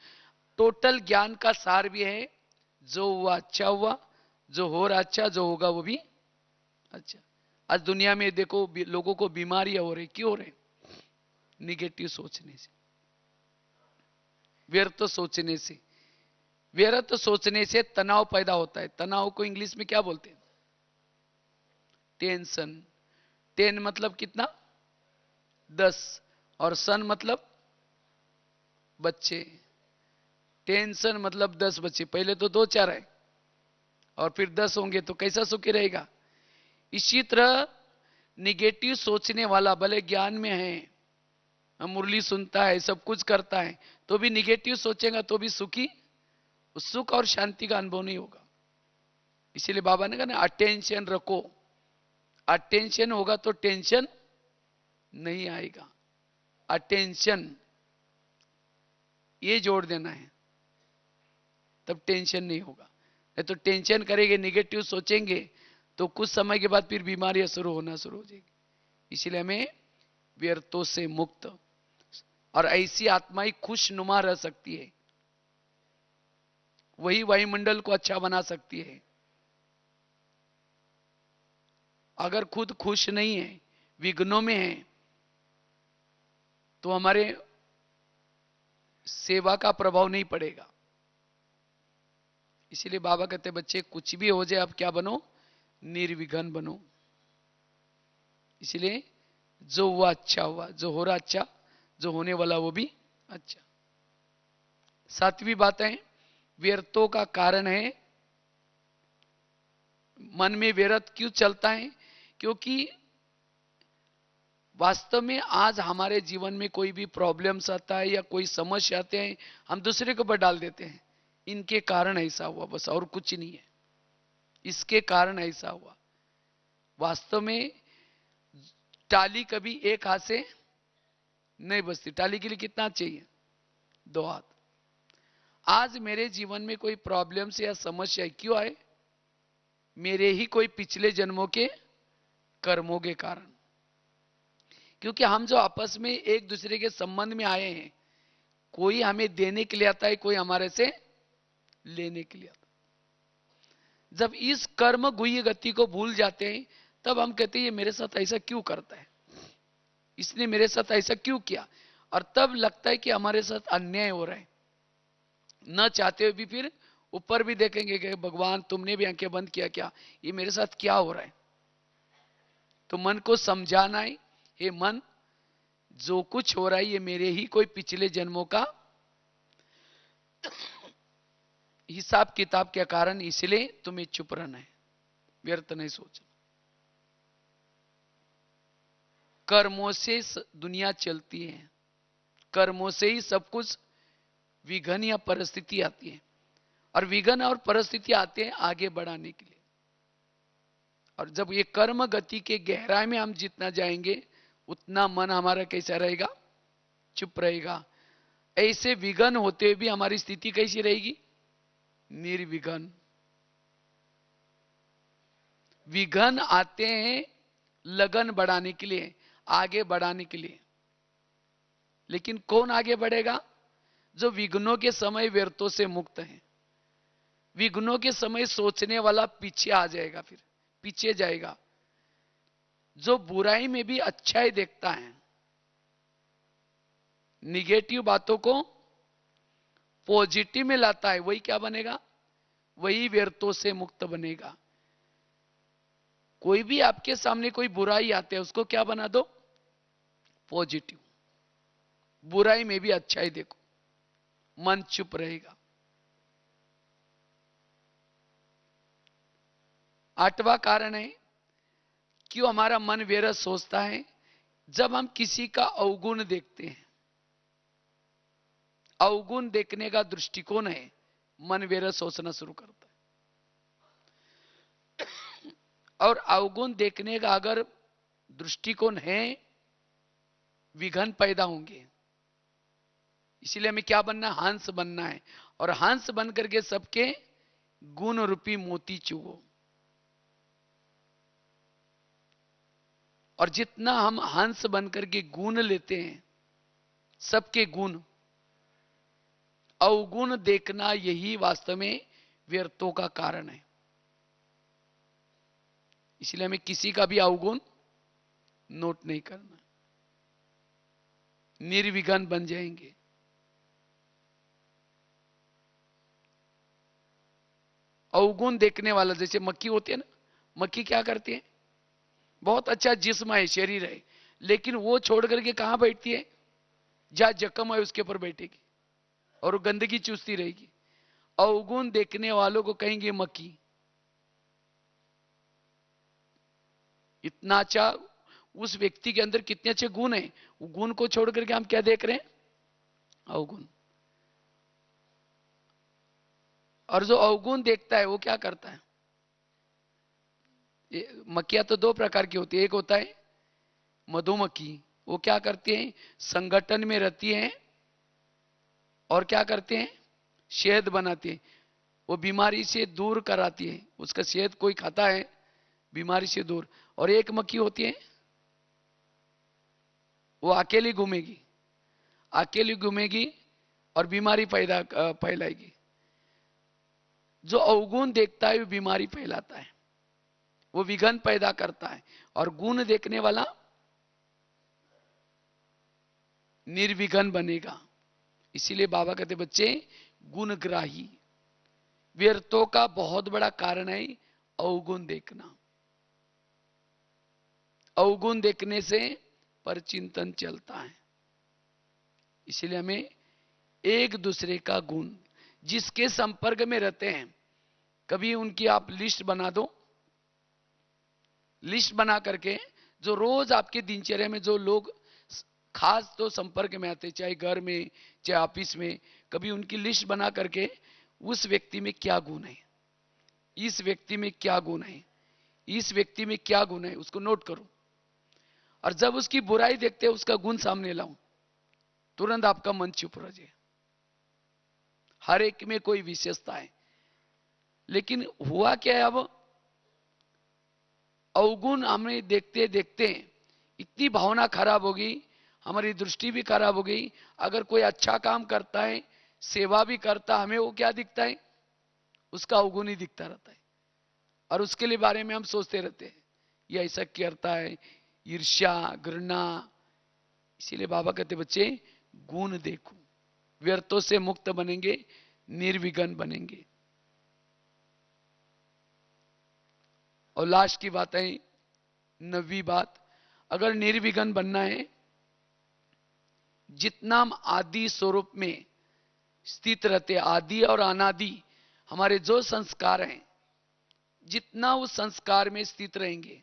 टोटल ज्ञान का सार भी है, जो हुआ अच्छा हुआ, जो हो रहा अच्छा, जो होगा वो भी अच्छा। आज दुनिया में देखो लोगों को बीमारियां हो रही, क्यों हो रहे, निगेटिव सोचने से, व्यर्थ सोचने से। व्यर्थ सोचने से तनाव पैदा होता है। तनाव को इंग्लिश में क्या बोलते हैं, टेंशन। टेन मतलब कितना, 10, और सन मतलब बच्चे। टेंशन मतलब 10 बच्चे, पहले तो 2-4 है और फिर 10 होंगे तो कैसा सुखी रहेगा। इसी तरह निगेटिव सोचने वाला भले ज्ञान में है, मुरली सुनता है, सब कुछ करता है, तो भी निगेटिव सोचेगा तो भी सुखी, सुख और शांति का अनुभव नहीं होगा। इसीलिए बाबा ने कहा ना, अटेंशन रखो। अटेंशन होगा तो टेंशन नहीं आएगा। अटेंशन ये जोड़ देना है, तब टेंशन नहीं होगा। नहीं तो टेंशन करेंगे, निगेटिव सोचेंगे तो कुछ समय के बाद फिर बीमारियां शुरू होना शुरू हो जाएगी। इसलिए हमें व्यर्थों से मुक्त, और ऐसी आत्मा ही खुशनुमा रह सकती है, वही वायुमंडल को अच्छा बना सकती है। अगर खुद खुश नहीं है, विघ्नों में है, तो हमारे सेवा का प्रभाव नहीं पड़ेगा। इसीलिए बाबा कहते बच्चे कुछ भी हो जाए अब क्या बनो, निर्विघ्न बनो। इसलिए जो हुआ अच्छा हुआ, जो हो रहा अच्छा, जो होने वाला वो भी अच्छा। 7वीं बात है, व्यर्थों का कारण है, मन में व्यर्थ क्यों चलता है, क्योंकि वास्तव में आज हमारे जीवन में कोई भी प्रॉब्लम्स आता है या कोई समस्या आते हैं, हम दूसरे के ऊपर डाल देते हैं, इनके कारण ऐसा हुआ, बस और कुछ नहीं है, इसके कारण ऐसा हुआ। वास्तव में टाली कभी एक हाथ से नहीं बजती, टाली के लिए कितना चाहिए, 2 हाथ। आज मेरे जीवन में कोई प्रॉब्लम्स या समस्या क्यों आए, मेरे ही कोई पिछले जन्मों के कर्मों के कारण। क्योंकि हम जो आपस में एक दूसरे के संबंध में आए हैं, कोई हमें देने के लिए आता है, कोई हमारे से लेने के लिए आता है। जब इस कर्म गुह्य गति को भूल जाते हैं, तब हम कहते हैं ये मेरे साथ ऐसा क्यों करता है, इसने मेरे साथ ऐसा क्यों किया, और तब लगता है कि हमारे साथ अन्याय हो रहा है। न चाहते हुए भी फिर ऊपर भी देखेंगे कि भगवान तुमने भी आंखें बंद किया क्या, ये मेरे साथ क्या हो रहा है। तो मन को समझाना है, हे मन, जो कुछ हो रहा है ये मेरे ही कोई पिछले जन्मों का हिसाब किताब के कारण, इसलिए तुम्हें चुप रहना है, व्यर्थ नहीं सोचना। कर्मों से दुनिया चलती है, कर्मों से ही सब कुछ विघन या परिस्थिति आती है, और विघन और परिस्थिति आते हैं आगे बढ़ाने के लिए। और जब ये कर्म गति के गहराई में हम जितना जाएंगे उतना मन हमारा कैसा रहेगा, चुप रहेगा। ऐसे विघन होते हुए भी हमारी स्थिति कैसी रहेगी, निर्विघन। विघन आते हैं लगन बढ़ाने के लिए, आगे बढ़ाने के लिए, लेकिन कौन आगे बढ़ेगा, जो विघ्नों के समय व्यर्थों से मुक्त है। विघ्नों के समय सोचने वाला पीछे आ जाएगा, फिर पीछे जाएगा। जो बुराई में भी अच्छाई देखता है, निगेटिव बातों को पॉजिटिव में लाता है, वही क्या बनेगा, वही व्यर्थों से मुक्त बनेगा। कोई भी आपके सामने कोई बुराई आते है, उसको क्या बना दो, पॉजिटिव। बुराई में भी अच्छाई देखो, मन चुप रहेगा। 8वां कारण है क्यों हमारा मन व्यर्थ सोचता है, जब हम किसी का अवगुण देखते हैं। अवगुण देखने का दृष्टिकोण है, मन व्यर्थ सोचना शुरू करता है। और अवगुण देखने का अगर दृष्टिकोण है, विघन पैदा होंगे। इसलिए हमें क्या बनना है, हंस बनना है, और हंस बन करके सबके गुण रूपी मोती चुगो। और जितना हम हंस बनकर के गुण लेते हैं, सबके गुण, अवगुण देखना यही वास्तव में व्यर्थों का कारण है। इसलिए हमें किसी का भी अवगुण नोट नहीं करना, निर्विघन बन जाएंगे। अवगुण देखने वाला, जैसे मक्खी होती है ना, मक्खी क्या करती है, बहुत अच्छा जिस्म है, शरीर है, लेकिन वो छोड़ करके कहां बैठती है, जहां जख्म है उसके ऊपर बैठेगी और गंदगी चूसती रहेगी। अवगुण देखने वालों को कहेंगे मक्खी। इतना अच्छा उस व्यक्ति के अंदर कितने अच्छे गुण हैं, वो गुण को छोड़ करके हम क्या देख रहे हैं, अवगुण। और जो अवगुण देखता है वो क्या करता है, मक्खियां तो 2 प्रकार की होती है। एक होता है मधुमक्खी, वो क्या करती है, संगठन में रहती है और क्या करते हैं, शहद बनाती है। वो बीमारी से दूर कराती है, उसका शहद कोई खाता है बीमारी से दूर। और एक मक्खी होती है, वो अकेली घूमेगी, अकेली घूमेगी और बीमारी फैलाएगी। जो अवगुण देखता है वो बीमारी फैलाता है, वो विघन पैदा करता है। और गुण देखने वाला निर्विघन बनेगा। इसीलिए बाबा कहते बच्चे गुणग्राही। व्यर्थों का बहुत बड़ा कारण है अवगुण देखना। अवगुण देखने से परचिंतन चलता है। इसलिए हमें एक दूसरे का गुण, जिसके संपर्क में रहते हैं, कभी उनकी आप लिस्ट बना दो। लिस्ट बना करके जो रोज आपके दिनचर्या में जो लोग खास तो संपर्क में आते, चाहे घर में चाहे ऑफिस में, कभी उनकी लिस्ट बना करके उस व्यक्ति में क्या गुण है, इस व्यक्ति में क्या गुण है, इस व्यक्ति में क्या गुण है, उसको नोट करो। और जब उसकी बुराई देखते हैं उसका गुण सामने लाऊं, तुरंत आपका मन चुप रह जाए। हर एक में कोई विशेषता है, लेकिन हुआ क्या है, अब अवगुण हमें देखते देखते इतनी भावना खराब हो गई, हमारी दृष्टि भी खराब हो गई। अगर कोई अच्छा काम करता है, सेवा भी करता, हमें वो क्या दिखता है, उसका अवगुण ही दिखता रहता है। और उसके लिए बारे में हम सोचते रहते हैं, ये ऐसा करता है, ईर्ष्या, घृणा। इसीलिए बाबा कहते बच्चे गुण देखो, व्यर्थों से मुक्त बनेंगे, निर्विघन बनेंगे। और लास्ट की बात है 9वीं बात, अगर निर्विघ्न बनना है, जितना हम आदि स्वरूप में स्थित रहते, आदि और अनादि हमारे जो संस्कार हैं, जितना उस संस्कार में स्थित रहेंगे,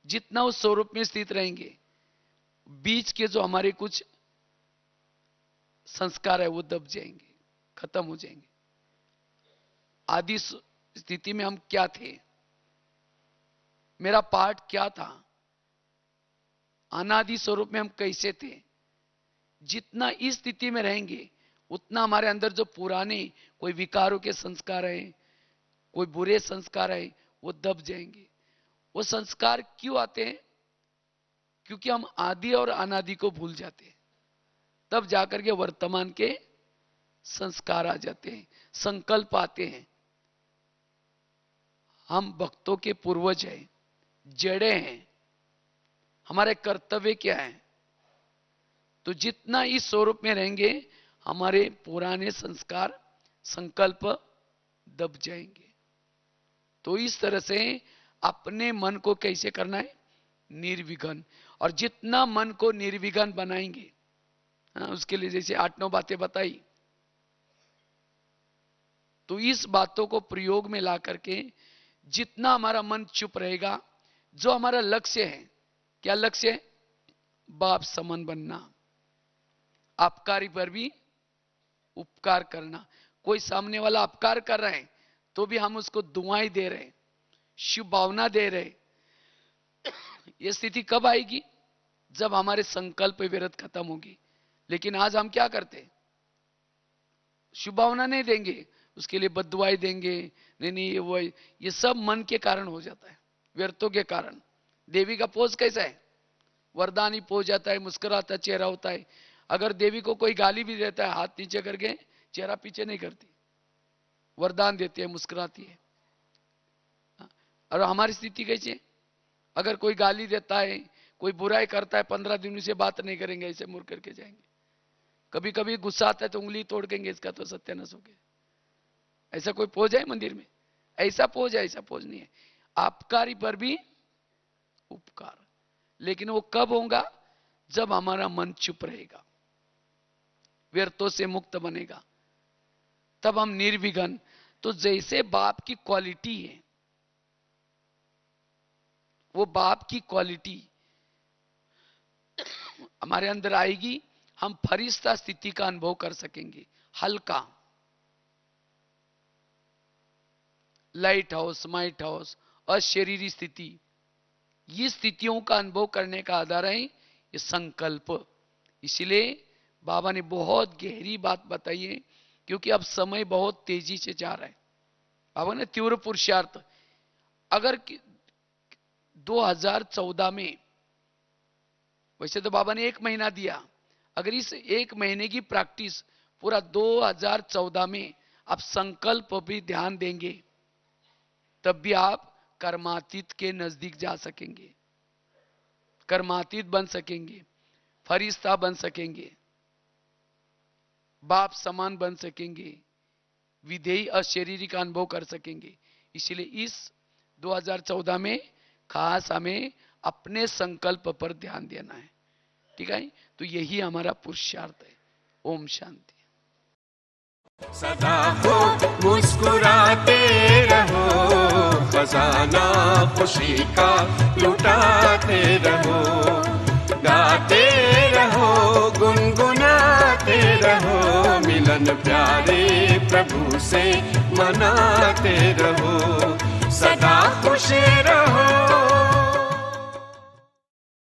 जितना उस स्वरूप में स्थित रहेंगे, बीच के जो हमारे कुछ संस्कार है वो दब जाएंगे, खत्म हो जाएंगे। आदि स्थिति में हम क्या थे, मेरा पाठ क्या था, अनादि स्वरूप में हम कैसे थे, जितना इस स्थिति में रहेंगे उतना हमारे अंदर जो पुराने कोई विकारों के संस्कार है, कोई बुरे संस्कार है, वो दब जाएंगे। वो संस्कार क्यों आते हैं? क्योंकि हम आदि और अनादि को भूल जाते हैं, तब जाकर के वर्तमान के संस्कार आ जाते हैं, संकल्प आते हैं। हम भक्तों के पूर्वज हैं, जड़े हैं, हमारे कर्तव्य क्या है? तो जितना इस स्वरूप में रहेंगे हमारे पुराने संस्कार, संकल्प दब जाएंगे। तो इस तरह से अपने मन को कैसे करना है? निर्विघ्न। और जितना मन को निर्विघ्न बनाएंगे, उसके लिए जैसे 8-9 बातें बताई, तो इस बातों को प्रयोग में ला करके जितना हमारा मन चुप रहेगा, जो हमारा लक्ष्य है, क्या लक्ष्य है? बाप समान बनना, आपकारी पर भी उपकार करना। कोई सामने वाला अपकार कर रहे हैं तो भी हम उसको दुआएं दे रहे, शुभ भावना दे रहे। यह स्थिति कब आएगी? जब हमारे संकल्प विरत खत्म होगी। लेकिन आज हम क्या करते? शुभ भावना नहीं देंगे, उसके लिए बद्दुआएं देंगे, नहीं, ये सब मन के कारण हो जाता है, व्यर्थों के कारण। देवी का पोज कैसा है? वरदानी पोज जाता है, मुस्कुराता चेहरा होता है। अगर देवी को कोई गाली भी देता है, हाथ नीचे करके, चेहरा पीछे नहीं करती, वरदान देती है, मुस्कुराती है। और हमारी स्थिति कैसी है? अगर कोई गाली देता है, कोई बुराई करता है, 15 दिन से बात नहीं करेंगे, ऐसे मुड़ करके जाएंगे। कभी कभी गुस्सा आता है तो उंगली तोड़ देंगे, इसका तो सत्यानाश हो गया। ऐसा कोई पोज है मंदिर में? ऐसा पोज है? ऐसा पोज नहीं है। आपकारी पर भी उपकार। लेकिन वो कब होगा? जब हमारा मन चुप रहेगा, व्यर्थों से मुक्त बनेगा, तब हम निर्विघ्न। तो जैसे बाप की क्वालिटी है, वो बाप की क्वालिटी हमारे अंदर आएगी, हम फरिश्ता स्थिति का अनुभव कर सकेंगे। हल्का, लाइट हाउस, माइट हाउस, अशरीरी स्थिति, ये स्थितियों का अनुभव करने का आधार है ये संकल्प। इसलिए बाबा ने बहुत गहरी बात बताई है, क्योंकि अब समय बहुत तेजी से जा रहा है। बाबा ने तीव्र पुरुषार्थ, अगर 2014 में, वैसे तो बाबा ने 1 महीना दिया, अगर इस 1 महीने की प्रैक्टिस पूरा 2014 में आप संकल्प भी ध्यान देंगे, तब भी आप कर्मातीत के नजदीक जा सकेंगे, कर्मातीत बन सकेंगे, फरिश्ता बन सकेंगे, बाप समान बन सकेंगे, विधेयी अशरीरी का अनुभव कर सकेंगे। इसलिए इस 2014 में खास हमें अपने संकल्प पर ध्यान देना है। ठीक है? तो यही हमारा पुरुषार्थ है। ओम शांति। सदा हो मुस्कुराते रहो, खजाना खुशी का लुटाते रहो, गाते रहो, गुनगुनाते रहो, मिलन प्यारे प्रभु से मनाते रहो। सदा खुश